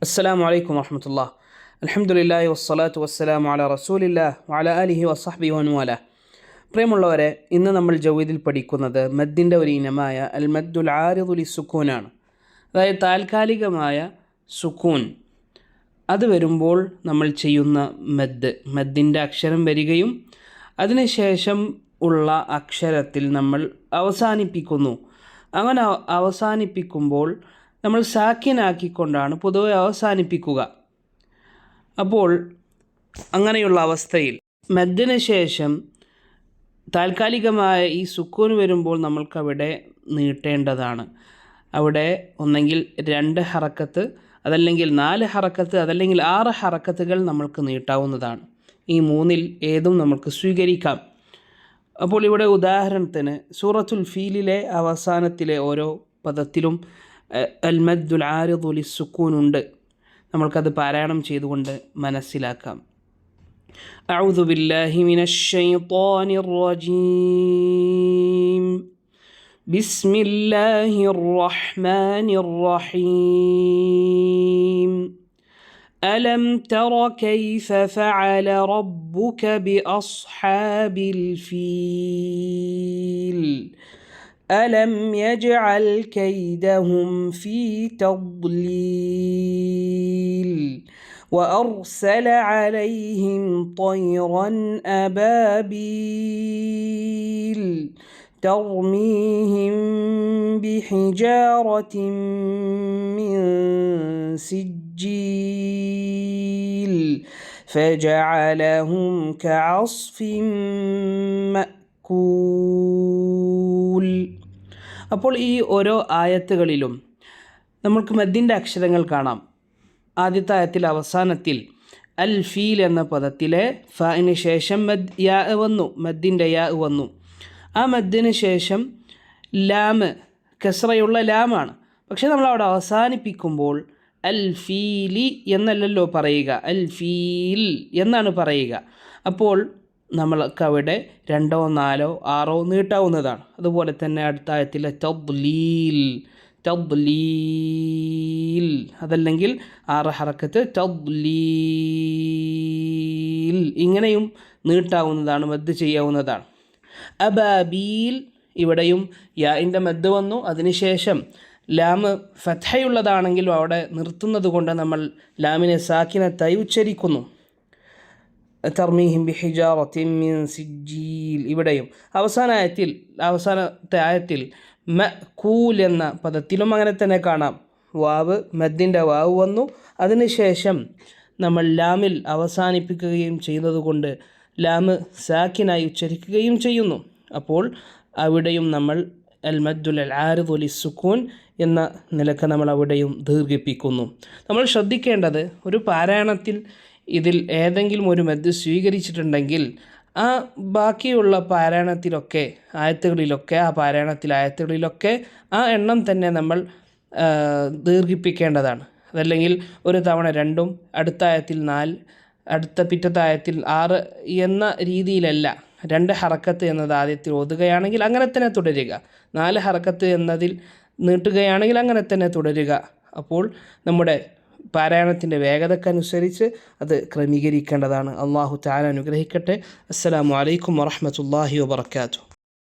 അസ്സലാമു അലൈക്കും വറഹ്മത്തുള്ളാഹി. അൽഹംദുലില്ലാഹി വസ്സലാത്തു വസ്സലാമു അലാ റസൂലില്ലാഹി വഅലാ ആലിഹി വസ്സഹ്ബിഹി വമൻവാല. പ്രിയമുള്ളവരെ, ഇന്ന് നമ്മൾ ജൗദീൽ പഠിക്കുന്നത് മദ്ദിൻ്റെ ഒരു ഇനമായ അൽ മദ്ദുൽ ആരിദു ലിസ്സുക്കൂനാണ്. അതായത് താൽക്കാലികമായ സുക്കൂൻ അത് വരുമ്പോൾ നമ്മൾ ചെയ്യുന്ന മദ്ദിൻ്റെ അക്ഷരം വരികയും അതിനുശേഷം ഉള്ള അക്ഷരത്തിൽ നമ്മൾ അവസാനിപ്പിക്കുന്നു. അങ്ങനെ അവസാനിപ്പിക്കുമ്പോൾ നമ്മൾ സാക്കിനാക്കിക്കൊണ്ടാണ് പൊതുവെ അവസാനിപ്പിക്കുക. അപ്പോൾ അങ്ങനെയുള്ള അവസ്ഥയിൽ മദ്ദിന് ശേഷം താൽക്കാലികമായ ഈ സുക്കൂൻ വരുമ്പോൾ നമ്മൾക്കവിടെ നീട്ടേണ്ടതാണ്. അവിടെ ഒന്നെങ്കിൽ 2 ഹറക്കത്ത്, അതല്ലെങ്കിൽ 4 ഹറക്കത്ത്, അതല്ലെങ്കിൽ 6 ഹറക്കത്തുകൾ നമ്മൾക്ക് നീട്ടാവുന്നതാണ്. ഈ 3-ൽ ഏതും നമുക്ക് സ്വീകരിക്കാം. അപ്പോൾ ഇവിടെ ഉദാഹരണത്തിന് സൂറത്തുൽ ഫീലിലെ അവസാനത്തിലെ ഓരോ പദത്തിലും അൽ മദ്ദുൽ ആരിദു ലിസ്സുക്കൂൻ ഉണ്ട്. നമ്മൾക്കത് പാരായണം ചെയ്തുകൊണ്ട് മനസ്സിലാക്കാം. അഊദു ബില്ലാഹി മിനശ് ശൈത്വാനിർ റജീം. ബിസ്മില്ലാഹിർ റഹ്മാനിർ റഹീം. അലം തറ കൈഫ ഫഅല റബ്ബുക ബിഅസ്ഹാബിൽ ഫീൽ. ألم يجعل كيدهم في تضليل وأرسل عليهم طيرا أبابيل ترميهم بحجارة من سجيل فجعلهم كعصف مأكول. അപ്പോൾ ഈ ഓരോ ആയത്തുകളിലും നമ്മൾക്ക് മദ്ദിൻ്റെ അക്ഷരങ്ങൾ കാണാം. ആദ്യത്തെ ആയത്തിൽ അവസാനത്തിൽ അൽ ഫീൽ എന്ന പദത്തിലെ ഫാഇന് ശേഷം യാ വന്നു, മദ്ദിൻ്റെ യാ വന്നു. ആ മദ്ദിന് ശേഷം ലാമ് കസ്റയുള്ള ലാമാണ്. പക്ഷേ നമ്മളവിടെ അവസാനിപ്പിക്കുമ്പോൾ അൽ ഫീലി എന്നല്ലല്ലോ പറയുക, അൽ ഫീൽ എന്നാണ് പറയുക. അപ്പോൾ നമ്മൾക്കവിടെ 2, 4, 6 നീട്ടാവുന്നതാണ്. അതുപോലെ തന്നെ അടുത്ത ആയത്തിലെ തദ്ലീൽ, അതല്ലെങ്കിൽ 6 ഹറക്കത്ത് തദ്ലീൽ, ഇങ്ങനെയും നീട്ടാവുന്നതാണ്, മദ് ചെയ്യാവുന്നതാണ്. അബാബീൽ, ഇവിടെയും യാഇൻ്റെ മദ് വന്നു. അതിനുശേഷം ലാമ് ഫത്ഹയുള്ളതാണെങ്കിലും അവിടെ നിർത്തുന്നത് കൊണ്ട് നമ്മൾ ലാമിനെ സാക്കിനത്തായി ഉച്ചരിക്കുന്നു. തർമീഹിം ബിഹിജാറത്തിൻ മിൻ സിജ്ജീൽ, ഇവിടെയും അവസാനത്തെ ആയത്തിൽ മഅകൂൽ എന്ന പദത്തിലും അങ്ങനെ തന്നെ കാണാം. വാവ് മദ്ദിൻ്റെ വാവ് വന്നു. അതിനുശേഷം നമ്മൾ ലാമിൽ അവസാനിപ്പിക്കുകയും ചെയ്യുന്നതുകൊണ്ട് ലാമ് സാക്കിനായി ഉച്ചരിക്കുകയും ചെയ്യുന്നു. അപ്പോൾ അവിടെയും നമ്മൾ അൽ മദ്ദുൽ ആരിദു ലിസ്സുക്കൂൻ എന്ന നിലക്ക് നമ്മൾ അവിടെയും ദീർഘിപ്പിക്കുന്നു. നമ്മൾ ശ്രദ്ധിക്കേണ്ടത്, ഒരു പാരായണത്തിൽ ഇതിൽ ഏതെങ്കിലും ഒരു മദ് സ്വീകരിച്ചിട്ടുണ്ടെങ്കിൽ ആ ബാക്കിയുള്ള പാരായണത്തിലൊക്കെ ആയത്തുകളിലൊക്കെ ആ എണ്ണം തന്നെ നമ്മൾ ദീർഘിപ്പിക്കേണ്ടതാണ്. അതല്ലെങ്കിൽ ഒരു തവണ 2ഉം അടുത്ത ആയത്തിൽ 4, അടുത്ത പിറ്റത്തെ ആയത്തിൽ 6 എന്ന രീതിയിലല്ല. 2 ഹറക്കത്ത് എന്നത് ആദ്യത്തിൽ ഓതുകയാണെങ്കിൽ അങ്ങനെ തന്നെ തുടരുക. 4 ഹറക്കത്ത് എന്നതിൽ നീട്ടുകയാണെങ്കിൽ അങ്ങനെ തന്നെ തുടരുക. അപ്പോൾ നമ്മുടെ പാരായണത്തിൻ്റെ വേഗതക്കനുസരിച്ച് അത് ക്രമീകരിക്കേണ്ടതാണ്. അല്ലാഹു തആല അനുഗ്രഹിക്കട്ടെ. അസ്സലാമു അലൈക്കും വറഹ്മത്തുള്ളാഹി വബറകാതുഹു.